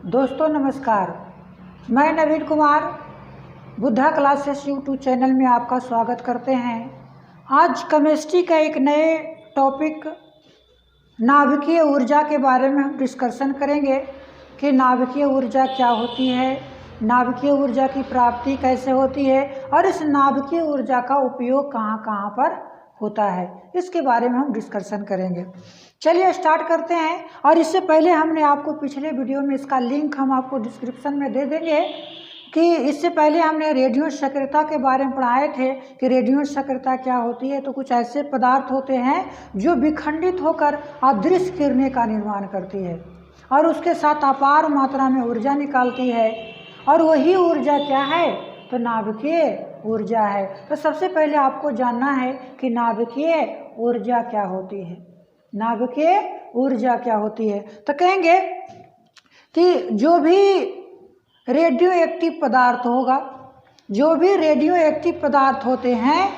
दोस्तों नमस्कार, मैं Naveen Kumar Buddha classes YouTube channel में आपका स्वागत करते हैं। आज केमिस्ट्री का एक नए टॉपिक नाभिकीय ऊर्जा के बारे में हम डिस्कशन करेंगे कि नाभिकीय ऊर्जा क्या होती है, नाभिकीय ऊर्जा की प्राप्ति कैसे होती है और इस नाभिकीय ऊर्जा का उपयोग कहाँ कहाँ पर होता है, इसके बारे में हम डिस्कशन करेंगे। चलिए स्टार्ट करते हैं। और इससे पहले हमने आपको पिछले वीडियो में इसका लिंक हम आपको डिस्क्रिप्शन में दे देंगे कि इससे पहले हमने रेडियो सक्रियता के बारे में पढ़ाए थे कि रेडियो सक्रियता क्या होती है। तो कुछ ऐसे पदार्थ होते हैं जो विखंडित होकर अदृश्य किरणें का निर्माण करती है और उसके साथ अपार मात्रा में ऊर्जा निकालती है, और वही ऊर्जा क्या है, तो नाभिकीय ऊर्जा है। तो सबसे पहले आपको जानना है कि नाभिकीय ऊर्जा क्या होती है। नाभिकीय ऊर्जा क्या होती है तो कहेंगे कि जो भी रेडियो एक्टिव पदार्थ होगा, जो भी रेडियो एक्टिव पदार्थ होते हैं,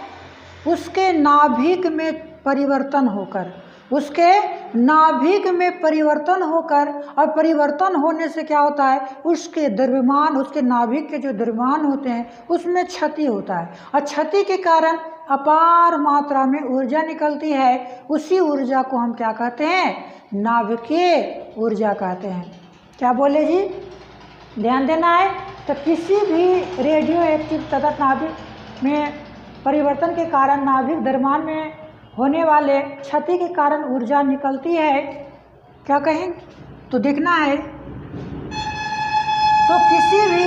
उसके नाभिक में परिवर्तन होकर, उसके नाभिक में परिवर्तन होकर, और परिवर्तन होने से क्या होता है, उसके द्रव्यमान, उसके नाभिक के जो द्रव्यमान होते हैं उसमें क्षति होता है, और क्षति के कारण अपार मात्रा में ऊर्जा निकलती है। उसी ऊर्जा को हम क्या कहते हैं, नाभिकीय ऊर्जा कहते हैं। क्या बोले जी, ध्यान देना है। तो किसी भी रेडियो एक्टिव तथा नाभिक में परिवर्तन के कारण नाभिक द्रव्यमान में होने वाले क्षति के कारण ऊर्जा निकलती है। क्या कहें तो देखना है। तो किसी भी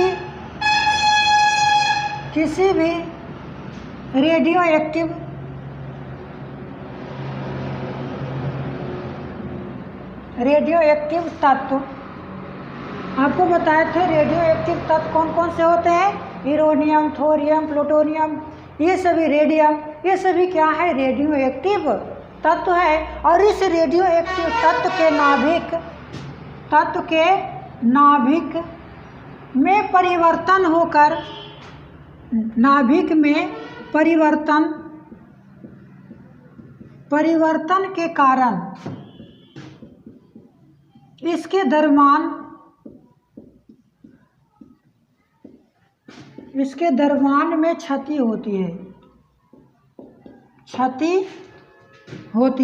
रेडियो एक्टिव तत्व, आपको बताए थे रेडियो एक्टिव तत्व कौन कौन से होते हैं, यूरेनियम, थोरियम, प्लूटोनियम, ये सभी रेडियम, ये सभी क्या है, रेडियो एक्टिव तत्व है। और इस रेडियो एक्टिव तत्व के नाभिक में परिवर्तन होकर, नाभिक में परिवर्तन के कारण इसके द्रव्यमान में क्षति होती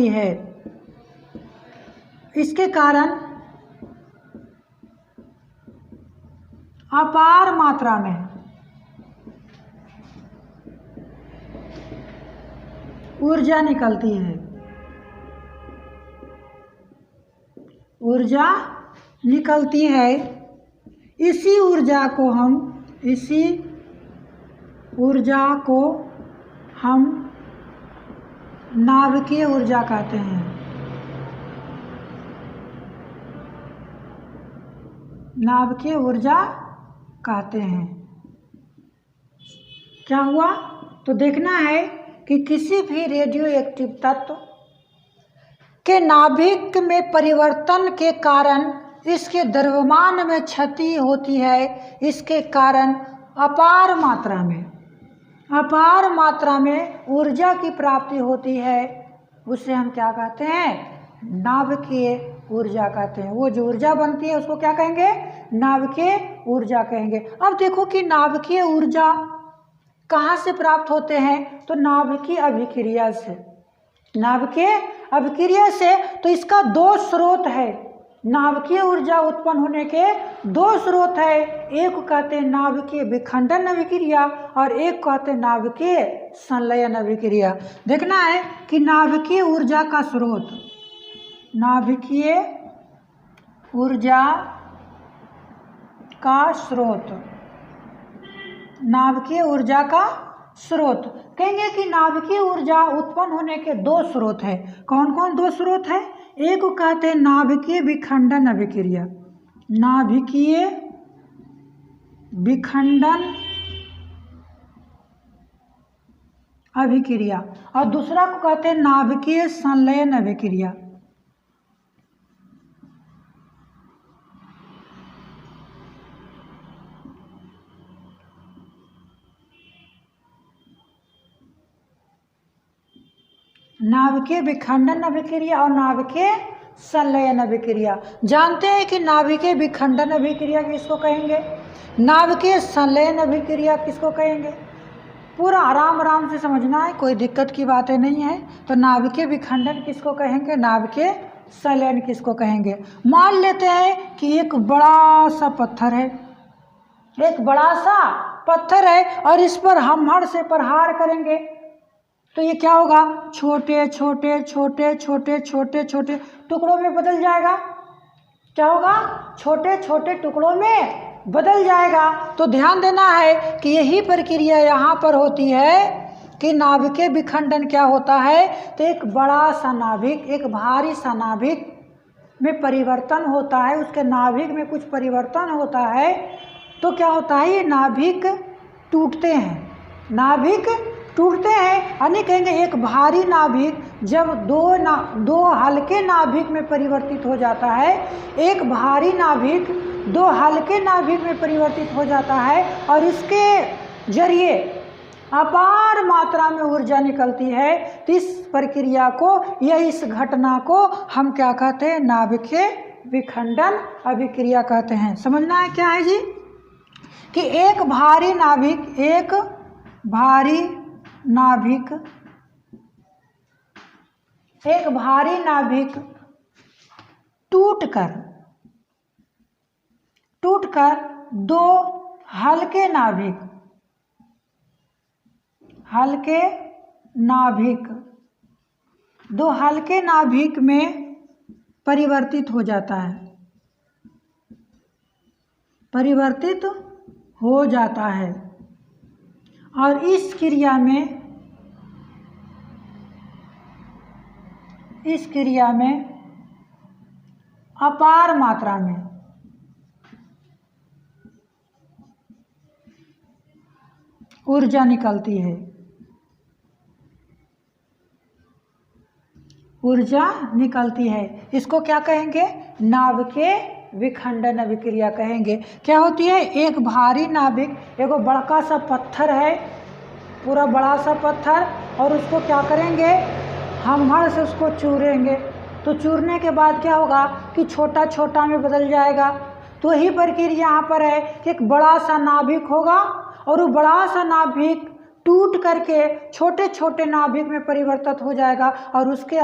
है। इसके कारण अपार मात्रा में ऊर्जा निकलती है। इसी ऊर्जा को हम नाभिकीय ऊर्जा कहते हैं। नाभिकीय ऊर्जा कहते हैं। क्या हुआ तो देखना है कि किसी भी रेडियो एक्टिव तत्व के नाभिक में परिवर्तन के कारण इसके द्रव्यमान में क्षति होती है। इसके कारण अपार मात्रा में ऊर्जा की प्राप्ति होती है। उसे हम क्या कहते हैं, नाभिकीय ऊर्जा कहते हैं। वो जो ऊर्जा बनती है उसको क्या कहेंगे, नाभिकीय ऊर्जा कहेंगे। अब देखो कि नाभिकीय ऊर्जा कहाँ से प्राप्त होते हैं, तो नाभिकीय अभिक्रिया से। नाभिकीय अभिक्रिया से तो इसका दो स्रोत है। नाभिकीय ऊर्जा उत्पन्न होने के दो स्रोत है। एक कहते हैं नाभिकीय विखंडन अभिक्रिया और एक कहते हैं नाभिकीय संलयन अभिक्रिया। देखना है कि नाभिकीय ऊर्जा का स्रोत, नाभिकीय ऊर्जा का स्रोत कहेंगे कि नाभिकीय ऊर्जा उत्पन्न होने के दो स्रोत है। कौन कौन दो स्रोत है, एक को कहते हैं नाभिकीय विखंडन अभिक्रिया, नाभिकीय विखंडन अभिक्रिया, और दूसरा को कहते हैं नाभिकीय संलयन अभिक्रिया। नाभिकीय विखंडन अभिक्रिया और नाभिकीय संलयन अभिक्रिया। जानते हैं कि नाभिकीय विखंडन अभिक्रिया किसको कहेंगे, नाभिकीय संलयन अभिक्रिया किसको कहेंगे। पूरा आराम आराम से समझना है, कोई दिक्कत की बातें नहीं है। तो नाभिकीय विखंडन किसको कहेंगे, नाभिकीय संलयन किसको कहेंगे। मान लेते हैं कि एक बड़ा सा पत्थर है, एक बड़ा सा पत्थर है और इस पर हम हर से प्रहार करेंगे तो ये क्या होगा, छोटे छोटे छोटे छोटे छोटे छोटे टुकड़ों में बदल जाएगा। क्या होगा, छोटे छोटे टुकड़ों में बदल जाएगा। तो ध्यान देना है कि यही प्रक्रिया यहाँ पर होती है कि नाभिकीय विखंडन क्या होता है, तो एक बड़ा सा नाभिक एक भारी सा नाभिक में परिवर्तन होता है, उसके नाभिक में कुछ परिवर्तन होता है। तो क्या होता है, ये नाभिक टूटते हैं, नाभिक टूटते हैं। यानी कहेंगे एक भारी नाभिक जब दो हल्के नाभिक में परिवर्तित हो जाता है, एक भारी नाभिक दो हल्के नाभिक में परिवर्तित हो जाता है और इसके जरिए अपार मात्रा में ऊर्जा निकलती है। तो इस प्रक्रिया को या इस घटना को हम क्या कहते हैं, नाभिकीय विखंडन अभिक्रिया कहते हैं। समझना है क्या है जी, कि एक भारी नाभिक टूटकर दो हल्के नाभिक में परिवर्तित हो जाता है, और इस क्रिया में अपार मात्रा में ऊर्जा निकलती है, इसको क्या कहेंगे, नाभिकीय विखंडन अभिक्रिया कहेंगे। क्या होती है, एक भारी नाभिक, एगो बड़का सा पत्थर है, पूरा बड़ा सा पत्थर, और उसको क्या करेंगे, हम हर से उसको चूरेंगे। तो चूरने के बाद क्या होगा कि छोटा छोटा में बदल जाएगा। तो यही प्रक्रिया यहाँ पर है कि एक बड़ा सा नाभिक होगा और वो बड़ा सा नाभिक टूट करके छोटे छोटे नाभिक में परिवर्तित हो जाएगा और उसके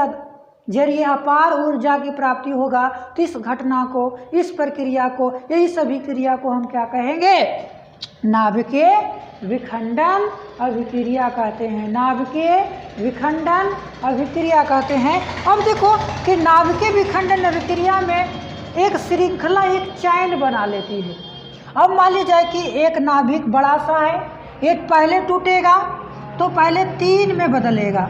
जरिए अपार ऊर्जा की प्राप्ति होगा। तो इस घटना को, इस प्रक्रिया को, यही सभी क्रिया को हम क्या कहेंगे, नाभिकीय विखंडन अभिक्रिया कहते हैं, नाभिकीय विखंडन अभिक्रिया कहते हैं। अब देखो कि नाभिकीय विखंडन अभिक्रिया में एक श्रृंखला, एक चैन बना लेती है। अब मान ली जाए कि एक नाभिक बड़ा सा है, एक पहले टूटेगा तो पहले 3 में बदलेगा,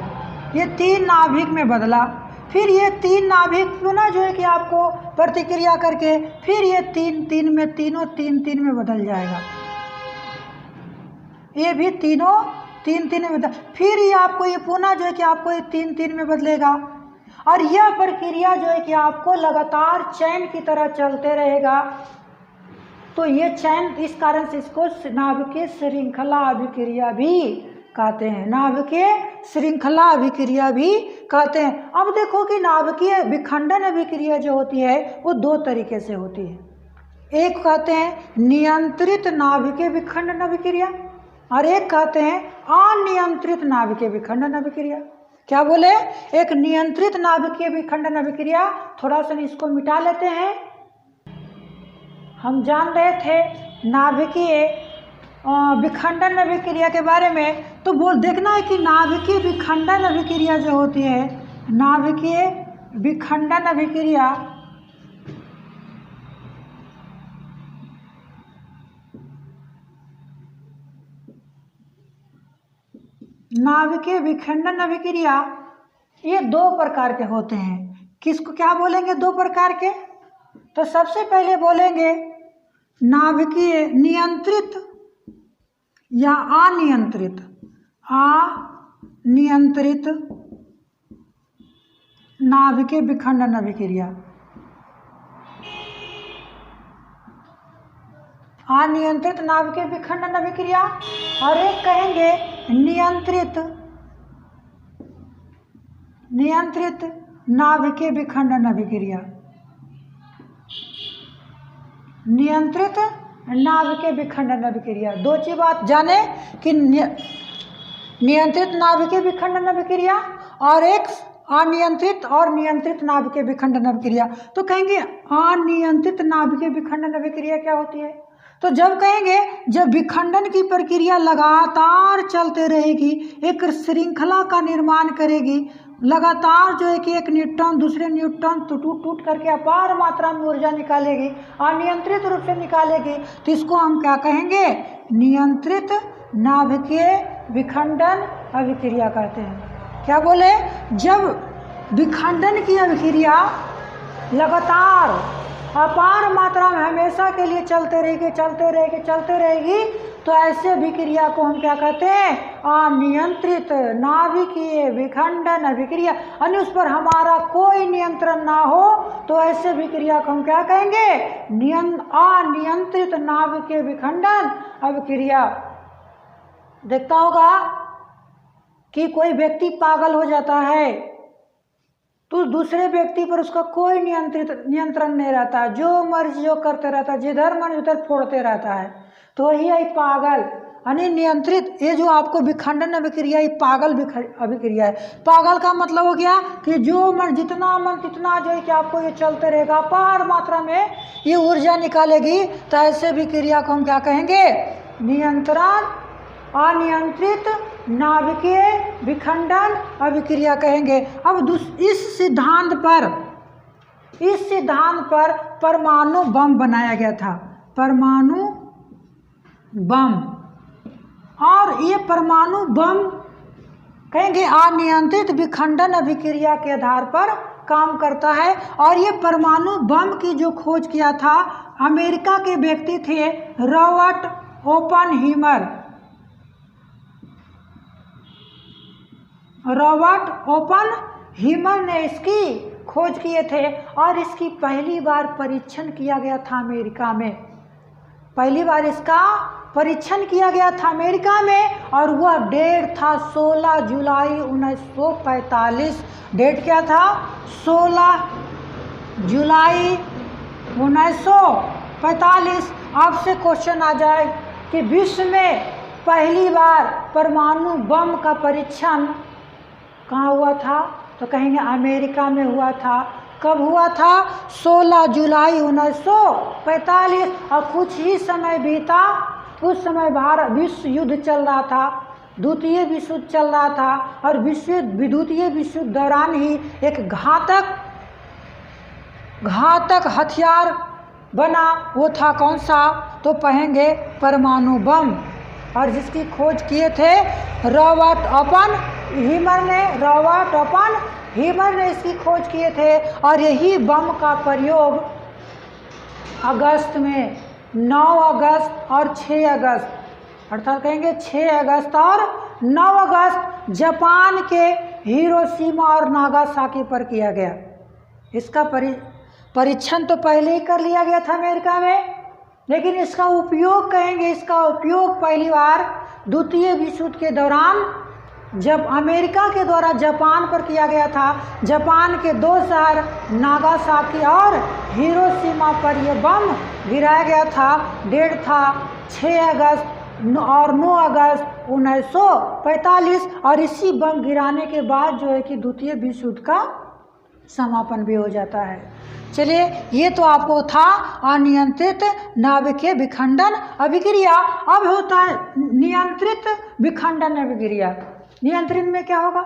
ये 3 नाभिक में बदला, फिर ये 3 नाभिक पुनः जो है कि आपको प्रतिक्रिया करके फिर ये 3 में, तीनों 3 में बदल जाएगा, ये भी तीनों 3 में बदल, फिर ये आपको ये पुनः जो है कि आपको ये 3 में बदलेगा। और यह प्रक्रिया जो है कि आपको लगातार चैन की तरह चलते रहेगा। तो ये चैन, इस कारण से इसको नाभिकीय श्रृंखला अभिक्रिया भी कहते हैं, नाभिकीय श्रृंखला अभिक्रिया भी कहते हैं। अब देखो कि नाभिकीय विखंडन अभिक्रिया जो होती है वो 2 तरीके से होती है। एक कहते हैं नियंत्रित नाभिकीय विखंडन अभिक्रिया और एक कहते हैं अनियंत्रित नाभिकीय विखंडन अभिक्रिया। क्या बोले, एक नियंत्रित नाभिकीय विखंडन अभिक्रिया, थोड़ा सा इसको मिटा लेते हैं। हम जान रहे थे नाभिकीय विखंडन अभिक्रिया के बारे में, तो देखना है कि नाभिकीय विखंडन अभिक्रिया जो होती है, नाभिकीय विखंडन अभिक्रिया ये 2 प्रकार के होते हैं। किसको क्या बोलेंगे, 2 प्रकार के। तो सबसे पहले बोलेंगे नाभिकीय नियंत्रित या अनियंत्रित नाभिकीय विखंडन अभिक्रिया। अनियंत्रित नाभिकीय विखंडन अभिक्रिया और एक कहेंगे नियंत्रित नाभिकीय विखंडन अभिक्रिया। नियंत्रित नाभिकीय विखंडन अभिक्रिया। दो चीज बात जाने कि नियंत्रित नाभिकीय विखंडन अभिक्रिया और एक अनियंत्रित और नियंत्रित नाभिकीय विखंडन अभिक्रिया। तो कहेंगे अनियंत्रित नाभिकीय विखंडन अभिक्रिया क्या होती है? तो जब कहेंगे जब विखंडन की प्रक्रिया लगातार चलते रहेगी, एक श्रृंखला का निर्माण करेगी, लगातार जो है कि एक न्यूट्रॉन दूसरे न्यूट्रॉन तो टूट करके अपार मात्रा में ऊर्जा निकालेगी, अनियंत्रित रूप से निकालेगी, तो इसको हम क्या कहेंगे? नियंत्रित नाभिकीय विखंडन अभिक्रिया कहते हैं। क्या बोले? जब विखंडन की अभिक्रिया लगातार अपार मात्रा में हमेशा के लिए चलते रहेगी, तो ऐसे अभिक्रिया को हम क्या कहते हैं? अनियंत्रित नाभिकीय विखंडन अभिक्रिया। यानी उस पर हमारा कोई नियंत्रण ना हो, तो ऐसे अभिक्रिया को हम क्या कहेंगे? अनियंत्रित नाभिकीय विखंडन अभिक्रिया। देखता होगा कि कोई व्यक्ति पागल हो जाता है तो दूसरे व्यक्ति पर उसका कोई नियंत्रण नहीं रहता, जो मर्जी जो करते रहता है, जिधर मन उधर फोड़ते रहता है, तो यही है पागल। यानी नियंत्रित, ये जो आपको विखंडन अभिक्रिया, ये पागल अभिक्रिया है। पागल का मतलब हो गया कि जो मन जितना मन तितना जो है कि आपको ये चलते रहेगा, अपार मात्रा में ये ऊर्जा निकालेगी, तो ऐसे अभिक्रिया को हम क्या कहेंगे? नियंत्रण अनियंत्रित नाभिकीय विखंडन अभिक्रिया कहेंगे। अब इस सिद्धांत पर परमाणु बम बनाया गया था, परमाणु बम। और ये परमाणु बम कहेंगे अनियंत्रित विखंडन अभिक्रिया के आधार पर काम करता है। और ये परमाणु बम की जो खोज किया था अमेरिका के व्यक्ति थे रॉबर्ट ओपनहीमर। रॉबर्ट ओपनहीमर ने इसकी खोज किए थे और इसकी पहली बार परीक्षण किया गया था अमेरिका में। पहली बार इसका परीक्षण किया गया था अमेरिका में, और वह डेट था 16 जुलाई 1945। डेट क्या था? 16 जुलाई 1945। आपसे क्वेश्चन आ जाए कि विश्व में पहली बार परमाणु बम का परीक्षण कहाँ हुआ था? तो कहेंगे अमेरिका में हुआ था। कब हुआ था? 16 जुलाई 1945। और कुछ ही समय बीता, उस समय विश्व युद्ध चल रहा था, द्वितीय विश्व युद्ध चल रहा था, और द्वितीय विश्व युद्ध दौरान ही एक घातक हथियार बना। वो था कौन सा? तो कहेंगे परमाणु बम। और जिसकी खोज किए थे रॉबर्ट ओपनहीमर ने इसकी खोज किए थे। और यही बम का प्रयोग अगस्त में 9 अगस्त और 6 अगस्त, अर्थात कहेंगे 6 अगस्त और 9 अगस्त जापान के हिरोशिमा और नागासाकी पर किया गया। इसका परीक्षण तो पहले ही कर लिया गया था अमेरिका में, लेकिन इसका उपयोग कहेंगे, इसका उपयोग पहली बार द्वितीय विश्व युद्ध के दौरान जब अमेरिका के द्वारा जापान पर किया गया था। जापान के 2 शहर नागासाकी और हिरोशिमा पर यह बम गिराया गया था। डेट था 6 अगस्त और 9 अगस्त 1945। और इसी बम गिराने के बाद जो है कि द्वितीय विश्व युद्ध का समापन भी हो जाता है। चलिए, ये तो आपको था अनियंत्रित नाभिकीय विखंडन अभिक्रिया। अब होता है नियंत्रित विखंडन अभिक्रिया। नियंत्रित में क्या होगा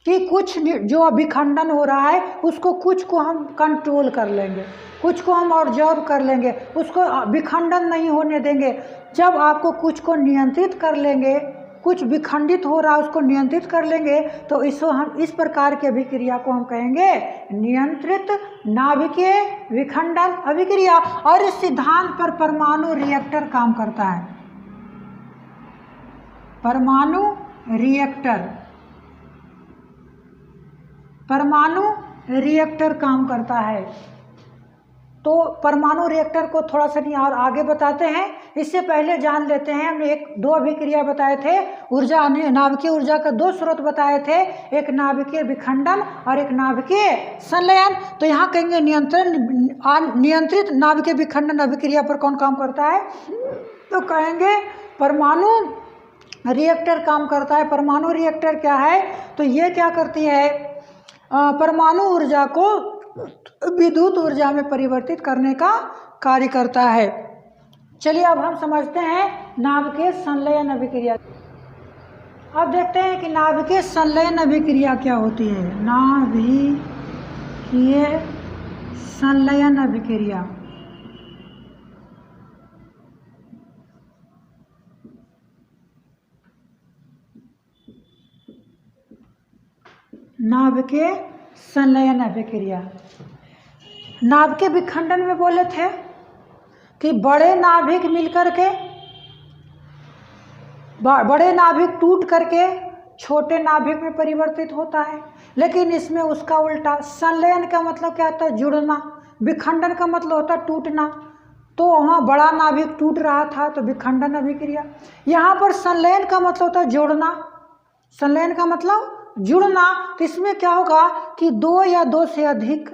कि कुछ जो विखंडन हो रहा है उसको कुछ को हम कंट्रोल कर लेंगे, कुछ को हम ऑब्जर्व कर लेंगे, उसको विखंडन नहीं होने देंगे। जब आपको कुछ को नियंत्रित कर लेंगे, कुछ विखंडित हो रहा है उसको नियंत्रित कर लेंगे, तो इसको हम इस प्रकार की अभिक्रिया को हम कहेंगे नियंत्रित नाभिकीय विखंडन अभिक्रिया। और इस सिद्धांत पर परमाणु रिएक्टर काम करता है। परमाणु रिएक्टर काम करता है। तो परमाणु रिएक्टर को थोड़ा सा नहीं और आगे बताते हैं। इससे पहले जान लेते हैं, हमने दो अभिक्रिया बताए थे, ऊर्जा नाभिकीय ऊर्जा का दो स्रोत बताए थे, एक नाभिकीय विखंडन और एक नाभिकीय संलयन। तो यहाँ कहेंगे नियंत्रित नाभिकीय विखंडन अभिक्रिया पर कौन काम करता है, तो कहेंगे परमाणु रिएक्टर काम करता है। परमाणु रिएक्टर क्या है, तो ये क्या करती है, परमाणु ऊर्जा को विद्युत ऊर्जा में परिवर्तित करने का कार्य करता है। चलिए अब हम समझते हैं नाभिकीय संलयन अभिक्रिया। अब देखते हैं कि नाभिकीय संलयन अभिक्रिया क्या होती है। नाभिकीय संलयन अभिक्रिया नाभिकीय संलयन अभिक्रिया। नाभिकीय विखंडन में बोले थे कि बड़े नाभिक मिलकर के, बड़े नाभिक टूट करके छोटे नाभिक में परिवर्तित होता है, लेकिन इसमें उसका उल्टा। संलयन का मतलब क्या होता है, जुड़ना। विखंडन का मतलब होता है टूटना। तो वहाँ बड़ा नाभिक टूट रहा था तो विखंडन अभिक्रिया। यहाँ पर संलयन का मतलब होता है जोड़ना। संलयन का मतलब जुड़ना। तो इसमें क्या होगा कि दो या दो से अधिक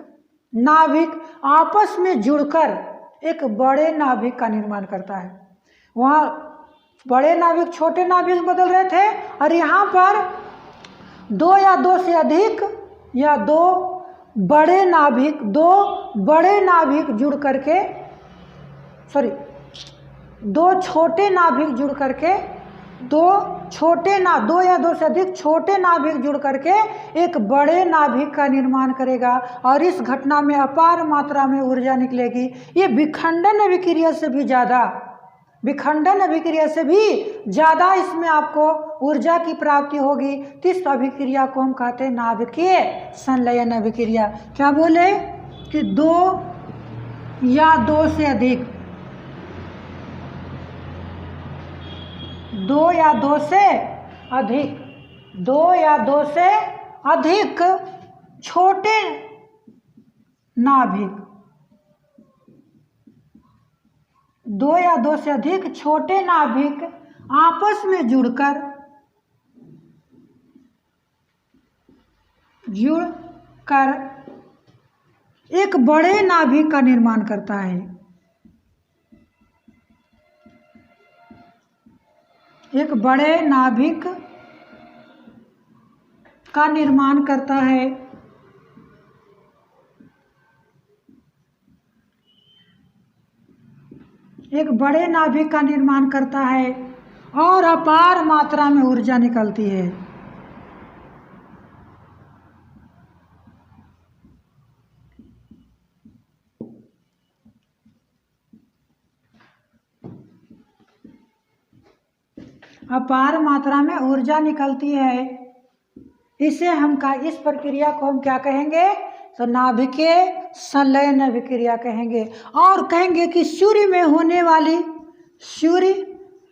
नाभिक आपस में जुड़कर एक बड़े नाभिक का निर्माण करता है। वहाँ बड़े नाभिक छोटे नाभिक बदल रहे थे, और यहाँ पर दो या दो से अधिक या दो बड़े नाभिक जुड़ करके, दो छोटे नाभिक जुड़ करके, दो या दो से अधिक छोटे नाभिक जुड़ करके एक बड़े नाभिक का निर्माण करेगा, और इस घटना में अपार मात्रा में ऊर्जा निकलेगी। ये विखंडन अभिक्रिया से भी ज़्यादा इसमें आपको ऊर्जा की प्राप्ति होगी। तो इस अभिक्रिया को हम कहते हैं नाभिकीय संलयन अभिक्रिया। क्या बोले कि दो या दो से अधिक, दो या दो से अधिक छोटे नाभिक, दो या दो से अधिक छोटे नाभिक आपस में जुड़कर एक बड़े नाभिक का निर्माण करता है। एक बड़े नाभिक का निर्माण करता है। एक बड़े नाभिक का निर्माण करता है और अपार मात्रा में ऊर्जा निकलती है। अपार मात्रा में ऊर्जा निकलती है। इसे इस प्रक्रिया को हम क्या कहेंगे, तो नाभिकीय संलयन अभिक्रिया कहेंगे। और कहेंगे कि सूर्य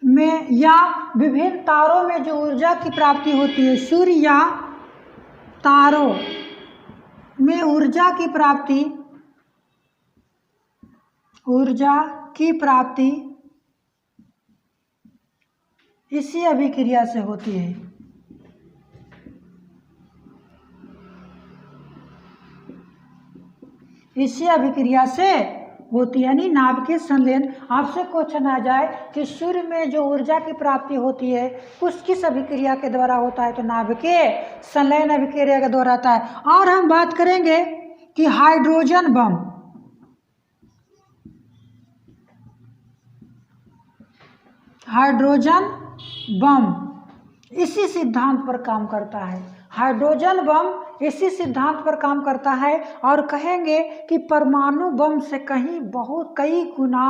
में या विभिन्न तारों में जो ऊर्जा की प्राप्ति होती है, सूर्य या तारों में ऊर्जा की प्राप्ति इसी अभिक्रिया से होती है। इसी अभिक्रिया से होती है, यानी नाभिकीय संलयन। आपसे क्वेश्चन आ जाए कि सूर्य में जो ऊर्जा की प्राप्ति होती है उस किस अभिक्रिया के द्वारा होता है, तो नाभिकीय संलयन अभिक्रिया के द्वारा होता है। और हम बात करेंगे कि हाइड्रोजन बम इसी सिद्धांत पर काम करता है। हाइड्रोजन बम इसी सिद्धांत पर काम करता है। और कहेंगे कि परमाणु बम से कई गुना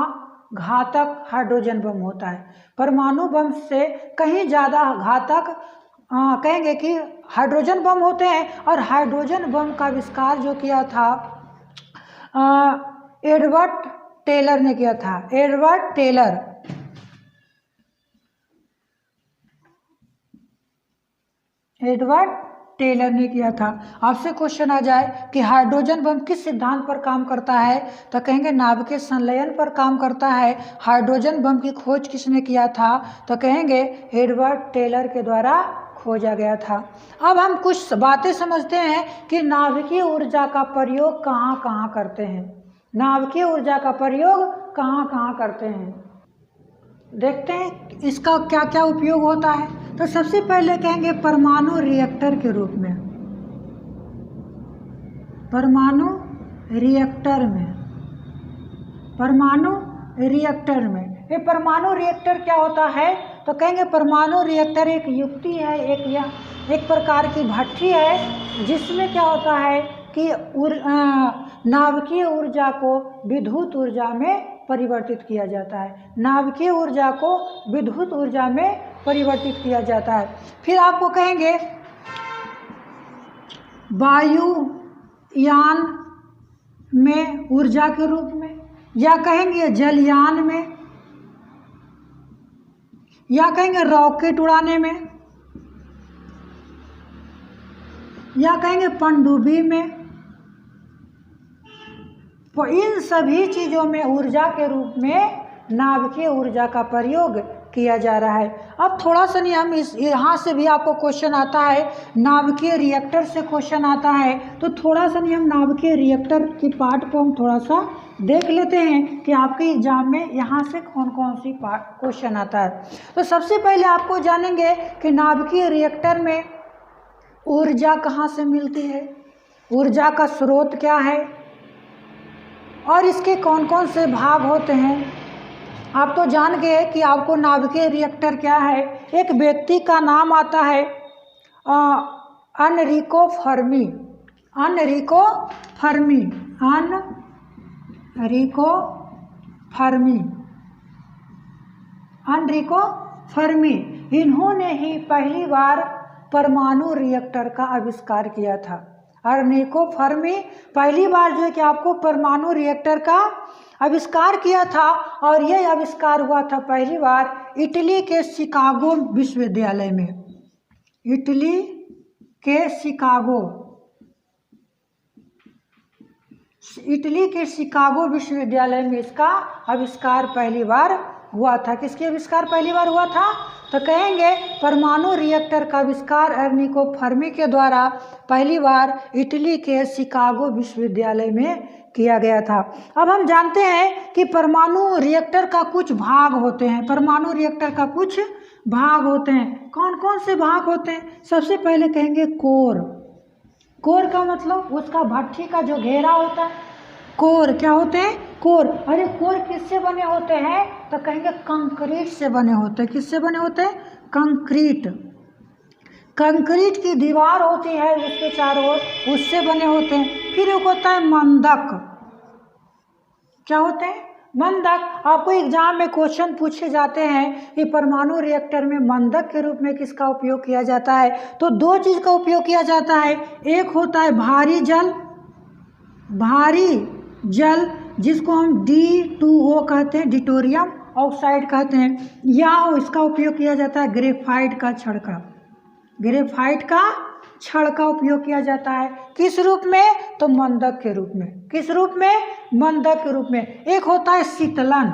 घातक हाइड्रोजन बम होता है। परमाणु बम से कहीं ज़्यादा घातक कहेंगे कि हाइड्रोजन बम होते हैं। और हाइड्रोजन बम का आविष्कार जो किया था एडवर्ड टेलर ने किया था। एडवर्ड टेलर ने किया था। आपसे क्वेश्चन आ जाए कि हाइड्रोजन बम किस सिद्धांत पर काम करता है, तो कहेंगे नाभिकीय संलयन पर काम करता है। हाइड्रोजन बम की खोज किसने किया था, तो कहेंगे एडवर्ड टेलर के द्वारा खोजा गया था। अब हम कुछ बातें समझते हैं कि नाभिकीय ऊर्जा का प्रयोग कहाँ कहाँ करते हैं। नाभिकीय ऊर्जा का प्रयोग कहाँ कहाँ करते हैं, देखते हैं इसका क्या क्या उपयोग होता है। तो सबसे पहले कहेंगे परमाणु रिएक्टर के रूप में। परमाणु रिएक्टर में, परमाणु रिएक्टर में, ये परमाणु रिएक्टर क्या होता है, तो कहेंगे परमाणु रिएक्टर एक युक्ति है, एक प्रकार की भट्ठी है जिसमें क्या होता है कि नाभिकीय ऊर्जा को विद्युत ऊर्जा में परिवर्तित किया जाता है। नाभिकीय ऊर्जा को विद्युत ऊर्जा में परिवर्तित किया जाता है। फिर आपको कहेंगे वायुयान में ऊर्जा के रूप में, या कहेंगे जलयान में, या कहेंगे रॉकेट उड़ाने में, या कहेंगे पनडुब्बी में। तो इन सभी चीज़ों में ऊर्जा के रूप में नाभिकीय ऊर्जा का प्रयोग किया जा रहा है। अब थोड़ा सा नहीं, हम यहाँ से भी आपको क्वेश्चन आता है, नाभिकीय रिएक्टर से क्वेश्चन आता है, तो थोड़ा सा नहीं हम नाभिकीय रिएक्टर की पार्ट को हम थोड़ा सा देख लेते हैं कि आपके एग्जाम में यहाँ से कौन कौन सी क्वेश्चन आता है। तो सबसे पहले आपको जानेंगे कि नाभिकीय रिएक्टर में ऊर्जा कहाँ से मिलती है, ऊर्जा का स्रोत क्या है और इसके कौन कौन से भाग होते हैं। आप तो जान गए कि आपको नाभिकीय रिएक्टर क्या है। एक व्यक्ति का नाम आता है Enrico Fermi, Enrico Fermi, Enrico Fermi, Enrico Fermi. इन्होंने ही पहली बार परमाणु रिएक्टर का आविष्कार किया था। एनरिको फर्मी पहली बार जो है कि आपको परमाणु रिएक्टर का आविष्कार किया था, और यह आविष्कार हुआ था पहली बार इटली के शिकागो विश्वविद्यालय में। इटली के शिकागो, इटली के शिकागो विश्वविद्यालय में इसका आविष्कार पहली बार हुआ था। किसके आविष्कार पहली बार हुआ था, तो कहेंगे परमाणु रिएक्टर का आविष्कार एनरिको फर्मी के द्वारा पहली बार इटली के शिकागो विश्वविद्यालय में किया गया था। अब हम जानते हैं कि परमाणु रिएक्टर का कुछ भाग होते हैं। परमाणु रिएक्टर का कुछ भाग होते हैं। कौन कौन से भाग होते हैं, सबसे पहले कहेंगे कोर। कोर का मतलब उसका भट्ठी का जो घेरा होता है, कोर क्या होते हैं, कोर। अरे कोर किससे बने होते हैं, तो कहेंगे कंक्रीट से बने होते हैं। किससे बने होते हैं, कंक्रीट। कंक्रीट की दीवार होती है उसके चारों ओर, उससे बने होते हैं। फिर एक होता है मंदक। क्या होते हैं, मंदक। आपको एग्जाम में क्वेश्चन पूछे जाते हैं कि परमाणु रिएक्टर में मंदक के रूप में किसका उपयोग किया जाता है, तो दो चीज़ का उपयोग किया जाता है। एक होता है भारी जल, भारी जल जिसको हम D2O कहते हैं, डिटोरियम ऑक्साइड कहते हैं, या इसका उपयोग किया जाता है ग्रेफाइट का छड़ का, ग्रेफाइट का छड़ का उपयोग किया जाता है। किस रूप में, तो मंदक के रूप में। किस रूप में, मंदक के रूप में। एक होता है शीतलन।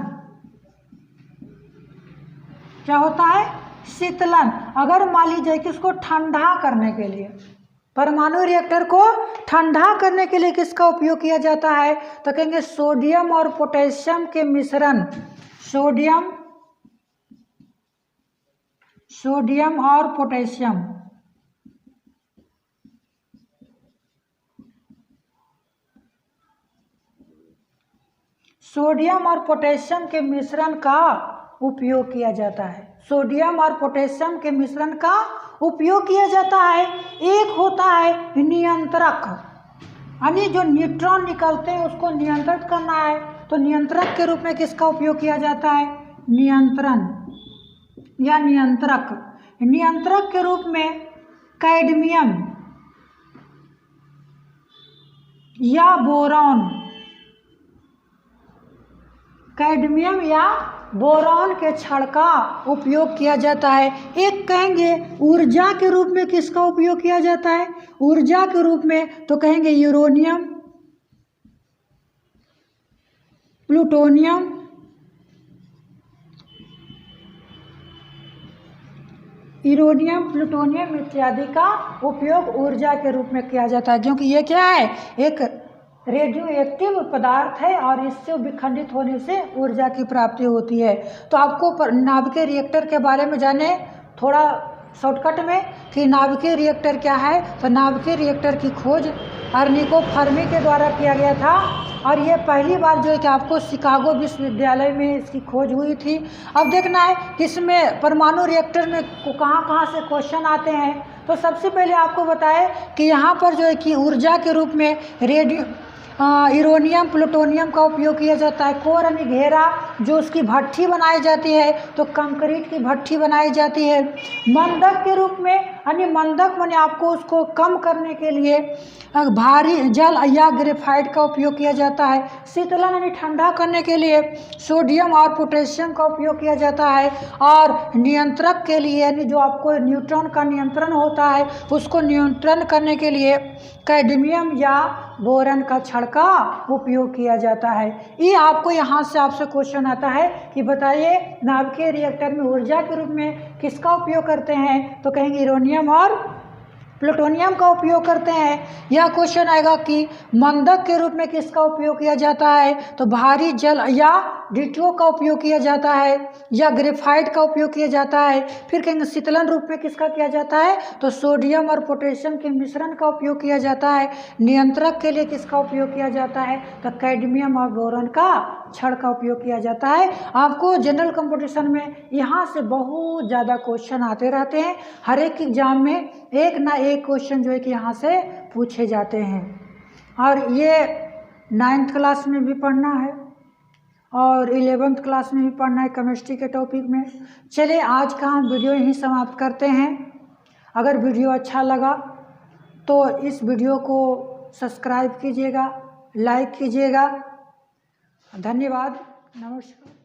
क्या होता है, शीतलन। अगर मान लीजिए कि उसको ठंडा करने के लिए, परमाणु रिएक्टर को ठंडा करने के लिए किसका उपयोग किया जाता है, तो कहेंगे सोडियम और पोटेशियम के मिश्रण, सोडियम, सोडियम और पोटेशियम, सोडियम और पोटेशियम के मिश्रण का उपयोग किया जाता है। सोडियम और पोटेशियम के मिश्रण का उपयोग किया जाता है। एक होता है नियंत्रक, यानी जो न्यूट्रॉन निकलते हैं उसको नियंत्रित करना है, तो नियंत्रक के रूप में किसका उपयोग किया जाता है, नियंत्रण या नियंत्रक। नियंत्रक के रूप में कैडमियम या बोरॉन, कैडमियम या बोरॉन के छड़ का उपयोग किया जाता है। एक कहेंगे ऊर्जा के रूप में किसका उपयोग किया जाता है, ऊर्जा के रूप में तो कहेंगे यूरेनियम, प्लूटोनियम, प्लूटोनियम इत्यादि का उपयोग ऊर्जा के रूप में किया जाता है, क्योंकि ये क्या है, एक रेडियो एक्टिव पदार्थ है और इससे विखंडित होने से ऊर्जा की प्राप्ति होती है। तो आपको नाभिकीय रिएक्टर के बारे में जाने थोड़ा शॉर्टकट में कि नाभिकीय रिएक्टर क्या है। तो नाभिकीय रिएक्टर की खोज अर्निको फर्मी के द्वारा किया गया था और ये पहली बार जो है कि आपको शिकागो विश्वविद्यालय में इसकी खोज हुई थी। अब देखना है कि इसमें परमाणु रिएक्टर में कहाँ कहाँ से क्वेश्चन आते हैं। तो सबसे पहले आपको बताएं कि यहाँ पर जो है कि ऊर्जा के रूप में यूरेनियम प्लूटोनियम का उपयोग किया जाता है। कोर यानी घेरा, जो उसकी भट्ठी बनाई जाती है तो कंक्रीट की भट्ठी बनाई जाती है। मंदक के रूप में यानी मंदक माने आपको उसको कम करने के लिए भारी जल या ग्रेफाइट का उपयोग किया जाता है। शीतलन यानी ठंडा करने के लिए सोडियम और पोटेशियम का उपयोग किया जाता है। और नियंत्रक के लिए यानी जो आपको न्यूट्रॉन का नियंत्रण होता है उसको नियंत्रण करने के लिए कैडमियम या बोरॉन का छड़ का उपयोग किया जाता है। ये आपको यहाँ से आपसे क्वेश्चन आता है कि बताइए नाभिकीय रिएक्टर में ऊर्जा के रूप में किसका उपयोग करते हैं, तो कहेंगे यूरेनियम और प्लूटोनियम का उपयोग करते हैं। यह क्वेश्चन आएगा कि मंदक के रूप में किसका उपयोग किया जाता है, तो भारी जल या डिटो का उपयोग किया जाता है या ग्रेफाइट का उपयोग किया जाता है। फिर कहेंगे शीतलन रूप में किसका किया जाता है, तो सोडियम और पोटेशियम के मिश्रण का उपयोग किया जाता है। नियंत्रक के लिए किसका उपयोग किया जाता है, तो कैडमियम और बोरॉन का छड़ का उपयोग किया जाता है। आपको जनरल कंपटीशन में यहाँ से बहुत ज़्यादा क्वेश्चन आते रहते हैं। हर एक एग्जाम में एक ना एक क्वेश्चन जो है कि यहाँ से पूछे जाते हैं और ये 9th क्लास में भी पढ़ना है और 11th क्लास में भी पढ़ना है केमिस्ट्री के टॉपिक में। चलिए आज का हम वीडियो यहीं समाप्त करते हैं। अगर वीडियो अच्छा लगा तो इस वीडियो को सब्सक्राइब कीजिएगा, लाइक कीजिएगा। धन्यवाद, नमस्कार।